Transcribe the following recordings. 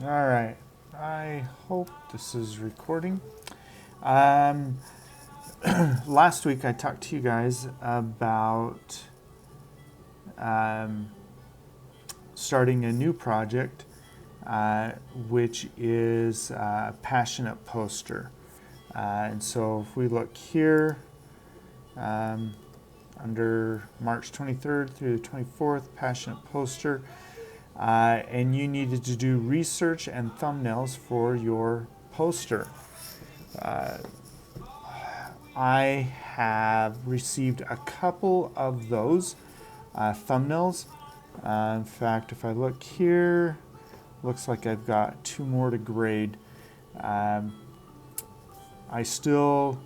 All right. I hope this is recording. Um, Last week I talked to you guys about um, starting a new project, which is a passionate poster. And so if we look here, um, under March 23rd through the 24th, passionate poster. And you needed to do research and thumbnails for your poster. Uh, I have received a couple of those thumbnails. In fact, if I look here, looks like I've got 2 more to grade. I still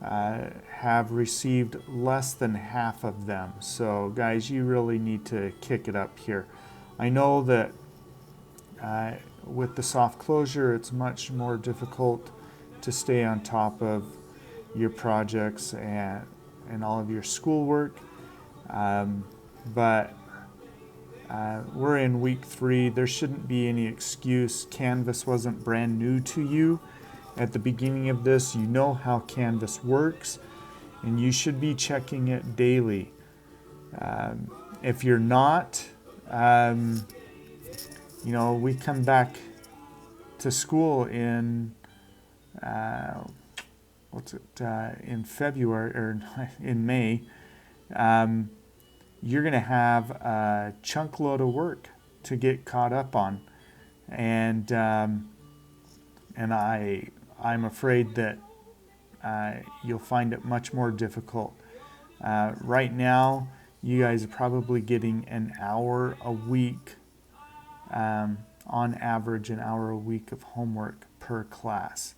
have received less than half of them. So guys, you really need to kick it up here. I know that with the soft closure, it's much more difficult to stay on top of your projects and all of your schoolwork. But we're in week 3. There shouldn't be any excuse. Canvas wasn't brand new to you. At the beginning of this, you know how Canvas works, and you should be checking it daily. If you're not, we come back to school in in February or in May. You're going to have a chunk load of work to get caught up on, and I'm afraid that you'll find it much more difficult. Right now, you guys are probably getting an hour a week, on average, an hour a week of homework per class.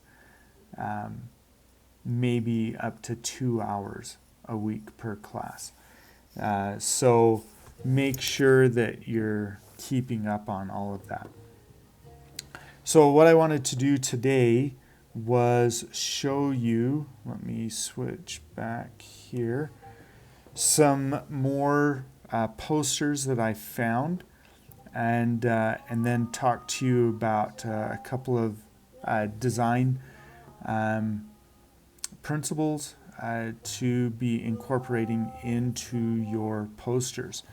Maybe up to 2 hours a week per class. So make sure that you're keeping up on all of that. So what I wanted to do today was show you, let me switch back here, some more posters that I found, and then talk to you about a couple of design principles to be incorporating into your posters.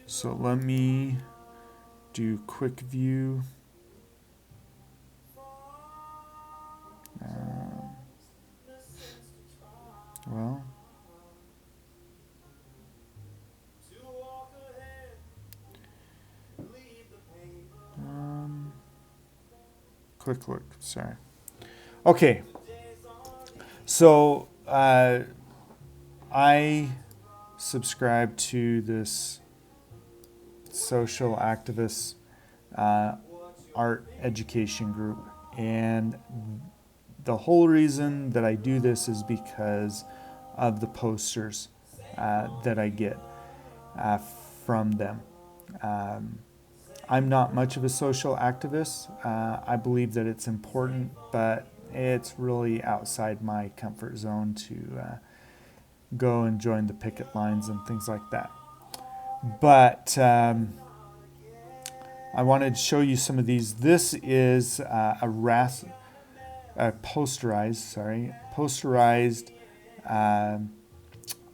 So let me do quick view. Quick look, sorry. Okay, so I subscribe to this social activist art education group, and the whole reason that I do this is because of the posters that I get from them. I'm not much of a social activist. I believe that it's important, but it's really outside my comfort zone to go and join the picket lines and things like that. But I wanted to show you some of these. This is posterized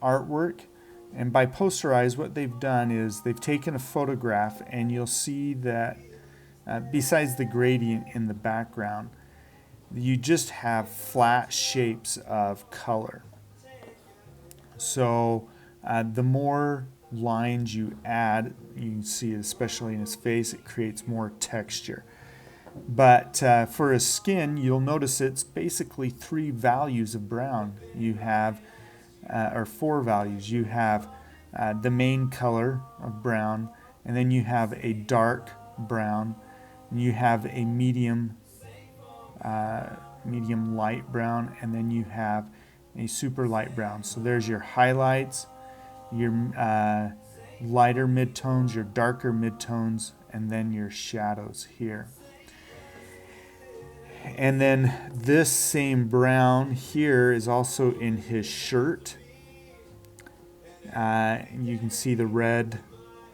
artwork. And by posterize, what they've done is they've taken a photograph, and you'll see that besides the gradient in the background, you just have flat shapes of color. So the more lines you add, you can see it especially in his face, it creates more texture. But for his skin, you'll notice it's basically 3 values of brown. You have or 4 values. You have the main color of brown, and then you have a dark brown, and you have a medium light brown, and then you have a super light brown. So there's your highlights, your lighter midtones, your darker midtones, and then your shadows here. And then this same brown here is also in his shirt. You can see the red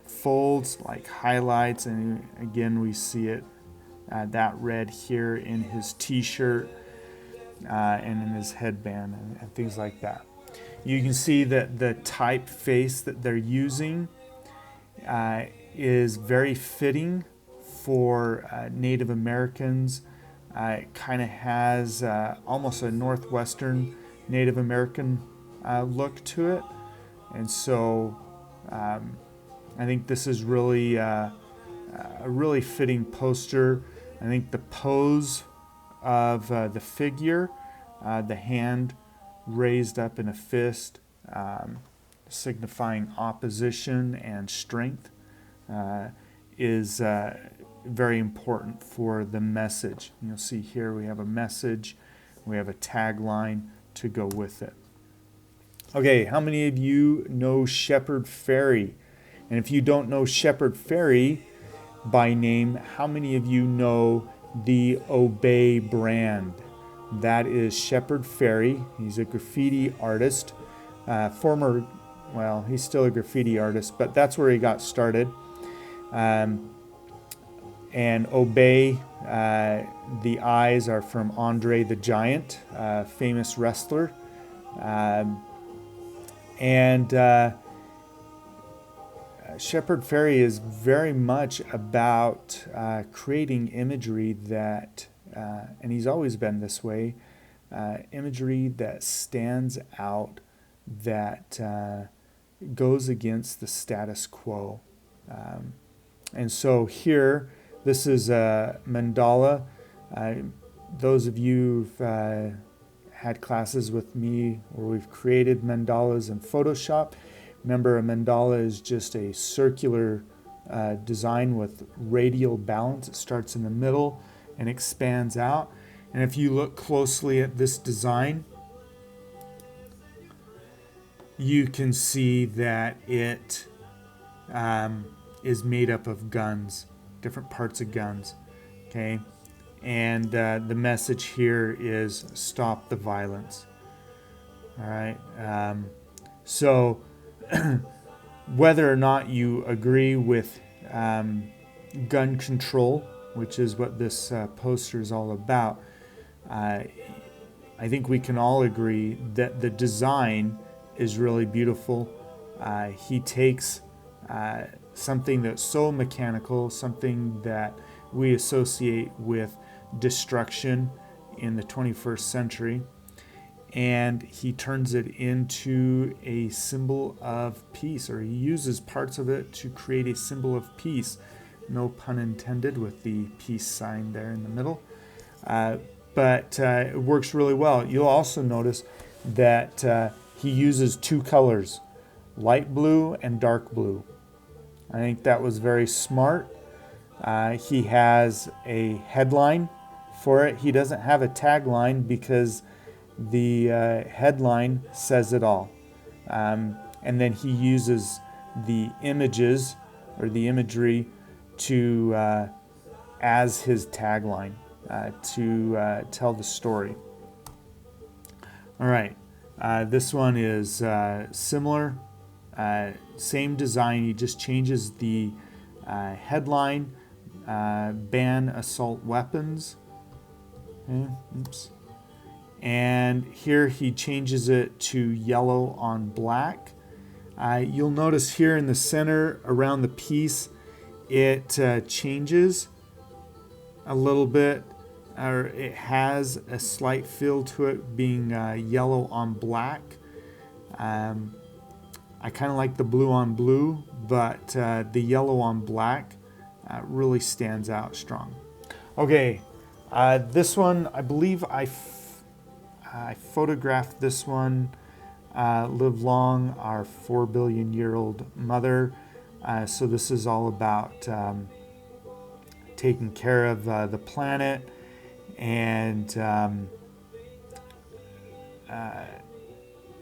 folds like highlights, and again we see it that red here in his t-shirt and in his headband and things like that. You can see that the typeface that they're using is very fitting for Native Americans. It kind of has almost a Northwestern Native American look to it. And so I think this is really a really fitting poster. I think the pose of the figure, the hand raised up in a fist, signifying opposition and strength, is very important for the message. You'll see here we have a message, we have a tagline to go with it. Okay, how many of you know Shepard Fairey? And if you don't know Shepard Fairey by name, how many of you know the Obey brand? That is Shepard Fairey. He's a graffiti artist, he's still a graffiti artist, but that's where he got started. And Obey, the eyes are from Andre the Giant, famous wrestler. Shepard Fairey is very much about creating imagery that, and he's always been this way, imagery that stands out, that goes against the status quo. And so here, this is a mandala. Those of you who've had classes with me where we've created mandalas in Photoshop, remember a mandala is just a circular design with radial balance. It starts in the middle and expands out. And if you look closely at this design, you can see that it is made up of guns, different parts of guns, okay? And the message here is stop the violence, all right? So whether or not you agree with gun control, which is what this poster is all about, I think we can all agree that the design is really beautiful. He takes something that's so mechanical, something that we associate with destruction in the 21st century, and he turns it into a symbol of peace, or he uses parts of it to create a symbol of peace. No pun intended with the peace sign there in the middle. But it works really well. You'll also notice that he uses two colors, light blue and dark blue. I think that was very smart. He has a headline for it. He doesn't have a tagline because the headline says it all. And then he uses the images or the imagery to as his tagline to tell the story. All right, this one is similar, same design. He just changes the headline, ban assault weapons. Okay, oops. And here he changes it to yellow on black. You'll notice here in the center around the piece, it changes a little bit, or it has a slight feel to it being yellow on black. I kind of like the blue on blue, but the yellow on black really stands out strong. Okay, this one, I believe I photographed this one, Live Long, Our 4 Billion Year Old Mother. So this is all about taking care of the planet, and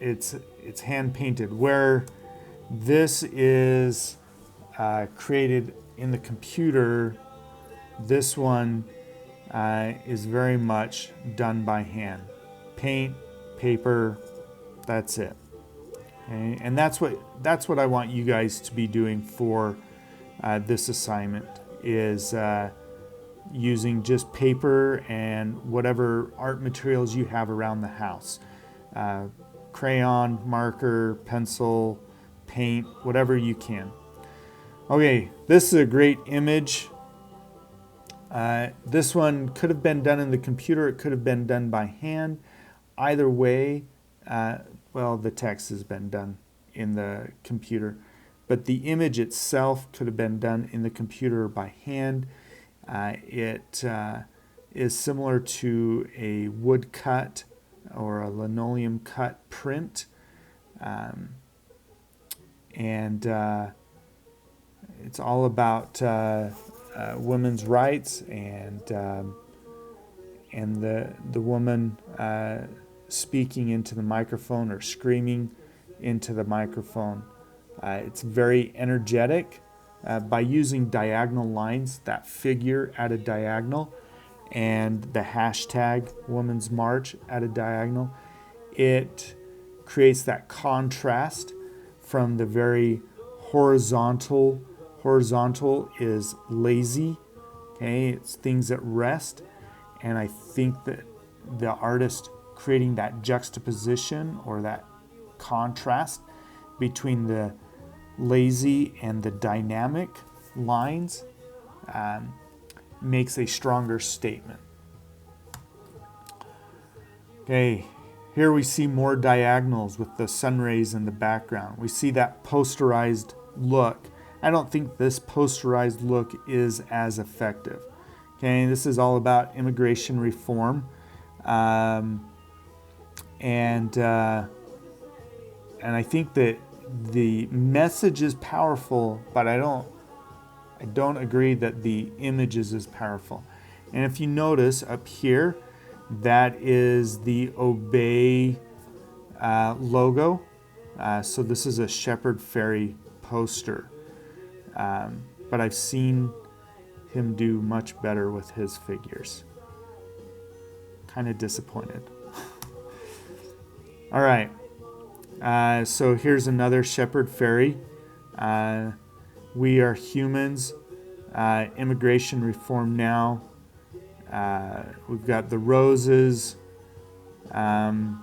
it's hand painted. Where this is created in the computer, this one is very much done by hand. Paint, paper, that's it. Okay? And that's what I want you guys to be doing for this assignment, is using just paper and whatever art materials you have around the house. Crayon, marker, pencil, paint, whatever you can. Okay, this is a great image. This one could have been done in the computer. It could have been done by hand. Either way, well, the text has been done in the computer, but the image itself could have been done in the computer or by hand. It is similar to a woodcut or a linoleum cut print, and it's all about women's rights and the woman speaking into the microphone or screaming into the microphone. It's very energetic by using diagonal lines, that figure at a diagonal, and the hashtag Women's March at a diagonal. It creates that contrast from the very horizontal. Horizontal is lazy, okay? It's things at rest. And I think that the artist creating that juxtaposition or that contrast between the lazy and the dynamic lines makes a stronger statement. Okay, here we see more diagonals with the sun rays in the background. We see that posterized look. I don't think this posterized look is as effective. Okay, this is all about immigration reform, and I think that the message is powerful, but I don't agree that the image is as powerful. And if you notice up here, that is the Obey logo. So this is a Shepherd Ferry poster, but I've seen him do much better with his figures. Kind of disappointed. All right, so here's another Shepherd Ferry. We are humans. Immigration reform now. We've got the roses. And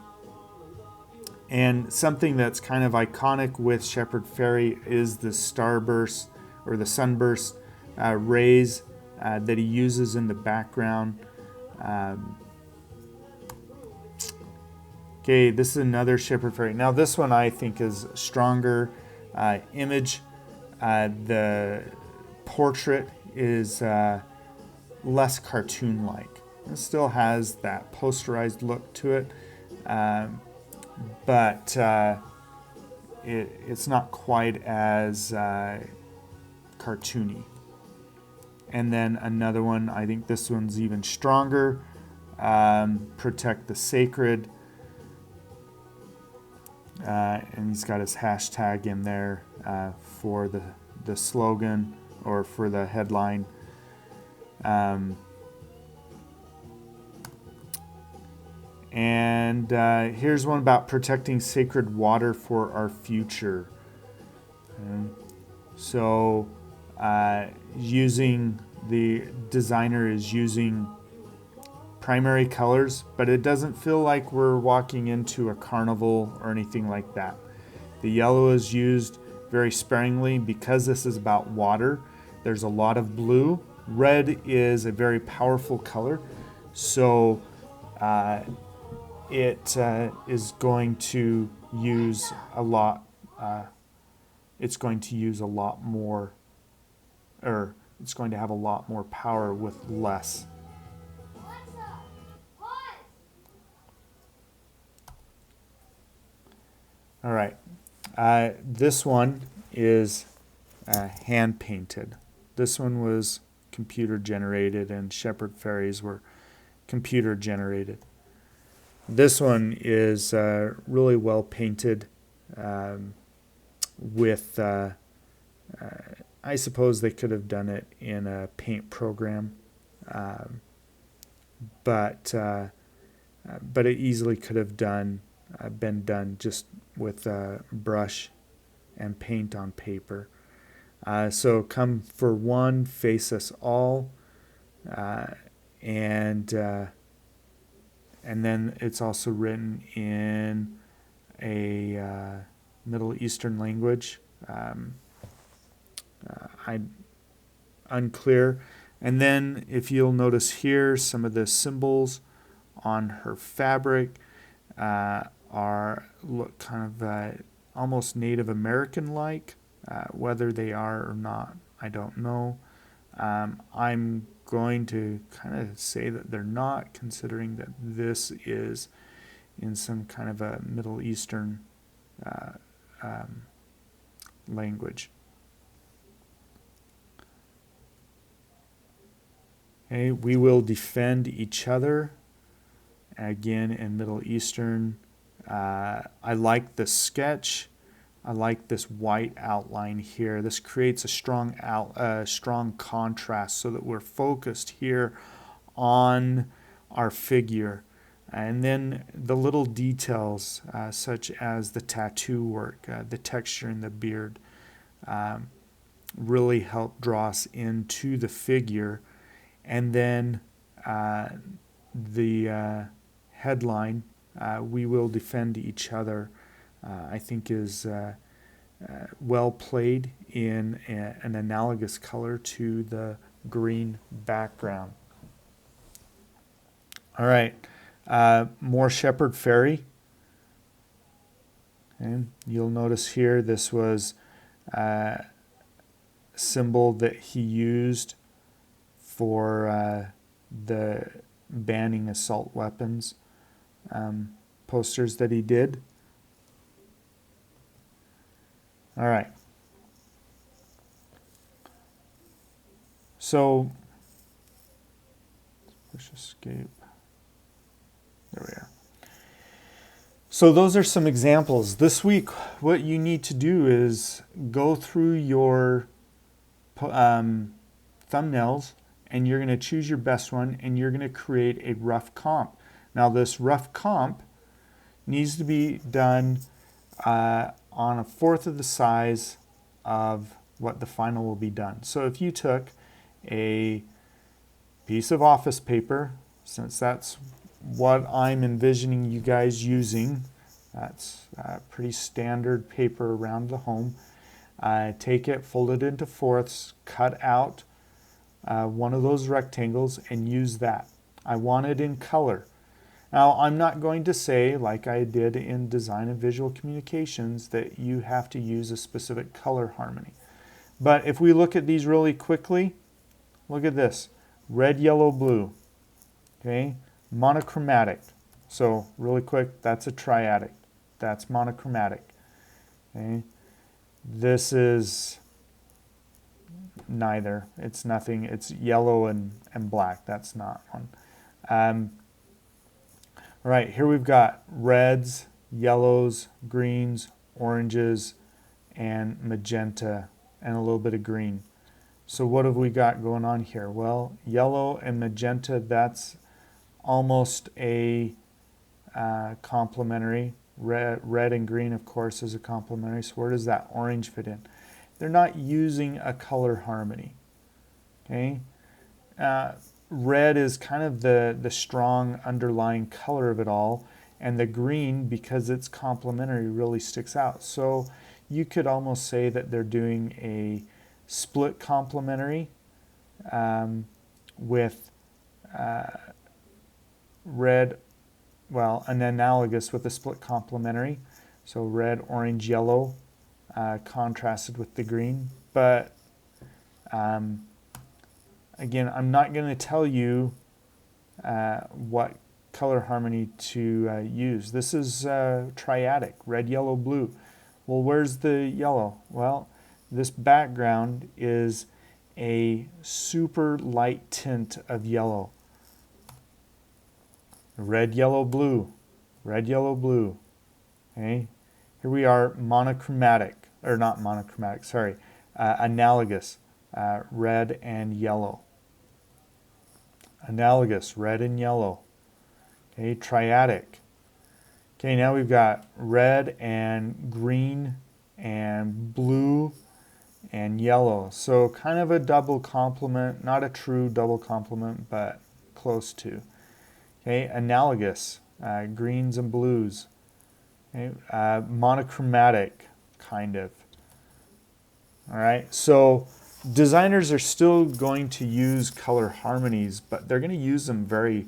something that's kind of iconic with Shepherd Ferry is the starburst or the sunburst rays that he uses in the background. Okay, this is another Shepherd Ferry. Now this one I think is stronger image. The portrait is less cartoon-like. It still has that posterized look to it, but it's not quite as cartoony. And then another one, I think this one's even stronger. Protect the sacred. And he's got his hashtag in there for the slogan or for the headline. And here's one about protecting sacred water for our future. So the designer is using primary colors, but it doesn't feel like we're walking into a carnival or anything like that. The yellow is used very sparingly because this is about water. There's a lot of blue. Red is a very powerful color, so it is going to use a lot. It's going to use a lot more, or it's going to have a lot more power with less. All right, this one is hand painted. This one was computer generated, and Shepherd Ferries were computer generated. This one is really well painted with, I suppose they could have done it in a paint program, but it easily could have been done just with a brush and paint on paper. So come for one, face us all. and then it's also written in a Middle Eastern language. I'm unclear. And then if you'll notice here, some of the symbols on her fabric look kind of almost Native American-like. Whether they are or not, I don't know. I'm going to kind of say that they're not, considering that this is in some kind of a Middle Eastern language. Okay, we will defend each other. Again, in Middle Eastern. I like the sketch. I like this white outline here. This creates a strong contrast so that we're focused here on our figure. And then the little details, such as the tattoo work, the texture in the beard, really help draw us into the figure. And then the headline, we will defend each other, I think is well played in an analogous color to the green background. All right, more Shepherd Fairy. And you'll notice here this was a symbol that he used for the banning assault weapons posters that he did. All right. So, push escape. There we are. So those are some examples. This week, what you need to do is go through your thumbnails, and you're going to choose your best one, and you're going to create a rough comp. Now, this rough comp needs to be done on a fourth of the size of what the final will be done. So if you took a piece of office paper, since that's what I'm envisioning you guys using, that's pretty standard paper around the home, take it, fold it into fourths, cut out one of those rectangles and use that. I want it in color. Now, I'm not going to say, like I did in design and visual communications, that you have to use a specific color harmony. But if we look at these really quickly, look at this. Red, yellow, blue. Okay, monochromatic. So really quick, that's a triadic. That's monochromatic. Okay, this is neither. It's nothing. It's yellow and black. That's not one. All right, here we've got reds, yellows, greens, oranges, and magenta, and a little bit of green. So what have we got going on here? Well, yellow and magenta, that's almost a complementary. Red and green, of course, is a complementary. So where does that orange fit in? They're not using a color harmony. Okay. Red is kind of the strong underlying color of it all, and the green, because it's complementary, really sticks out. So you could almost say that they're doing a split complementary with red, well, an analogous with a split complementary. So red, orange, yellow contrasted with the green. But again, I'm not going to tell you what color harmony to use. This is triadic, red, yellow, blue. Well, where's the yellow? Well, this background is a super light tint of yellow. Red, yellow, blue. Red, yellow, blue. Okay. Here we are monochromatic, or not monochromatic, sorry, analogous, red and yellow. Analogous, red and yellow. Okay, triadic. Okay, now we've got red and green and blue and yellow. So kind of a double complement, not a true double complement, but close to. Okay, analogous, greens and blues. Okay, monochromatic, kind of. All right, so designers are still going to use color harmonies, but they're going to use them very,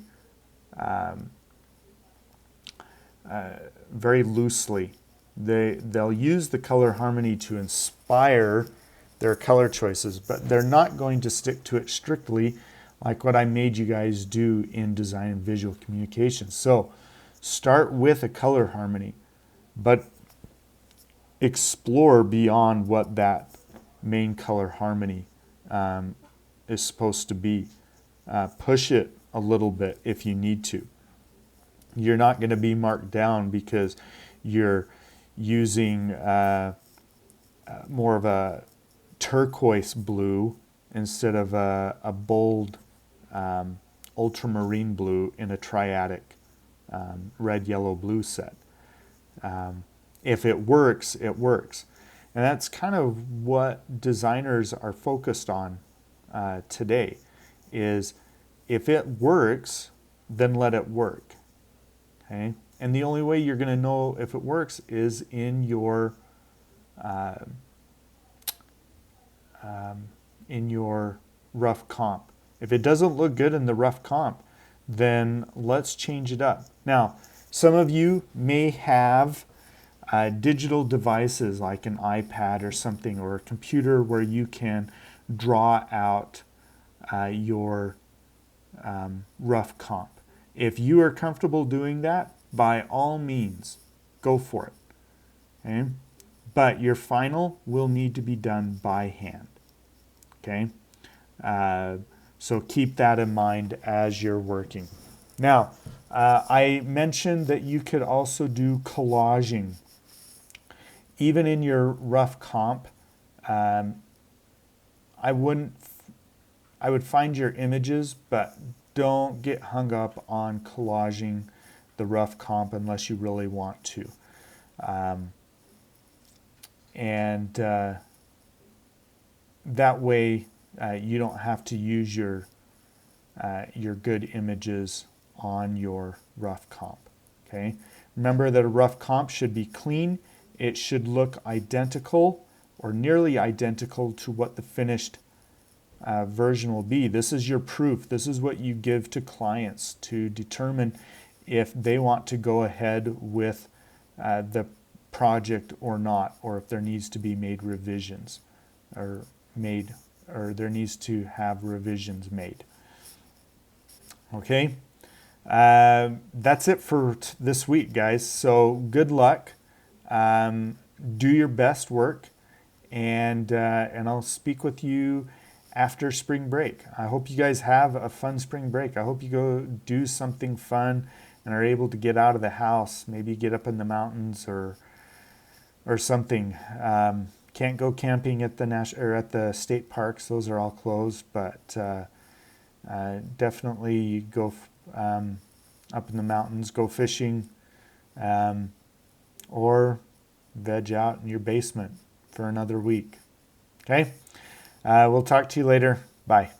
very loosely. They'll use the color harmony to inspire their color choices, but they're not going to stick to it strictly like what I made you guys do in design and visual communication. So start with a color harmony, but explore beyond what that main color harmony is supposed to be. Push it a little bit if you need to. You're not going to be marked down because you're using more of a turquoise blue instead of a bold ultramarine blue in a triadic red, yellow, blue set. If it works, it works. And that's kind of what designers are focused on today, is if it works, then let it work. Okay? And the only way you're going to know if it works is in your rough comp. If it doesn't look good in the rough comp, then let's change it up. Now, some of you may have digital devices like an iPad or something, or a computer where you can draw out your rough comp. If you are comfortable doing that, by all means, go for it. Okay? But your final will need to be done by hand. Okay? So keep that in mind as you're working. Now, I mentioned that you could also do collaging. Even in your rough comp, I would find your images, but don't get hung up on collaging the rough comp unless you really want to. That way you don't have to use your good images on your rough comp. Okay. Remember that a rough comp should be clean. It should look identical or nearly identical to what the finished version will be. This is your proof. This is what you give to clients to determine if they want to go ahead with the project or not, or if there needs to be made revisions or there needs to have revisions made. Okay, that's it for this week, guys. So good luck. Do your best work, and I'll speak with you after spring break. I hope you guys have a fun spring break. I hope you go do something fun and are able to get out of the house, maybe get up in the mountains or something. Can't go camping at the state parks; those are all closed. But definitely go up in the mountains, go fishing, or veg out in your basement for another week. Okay, we'll talk to you later. Bye.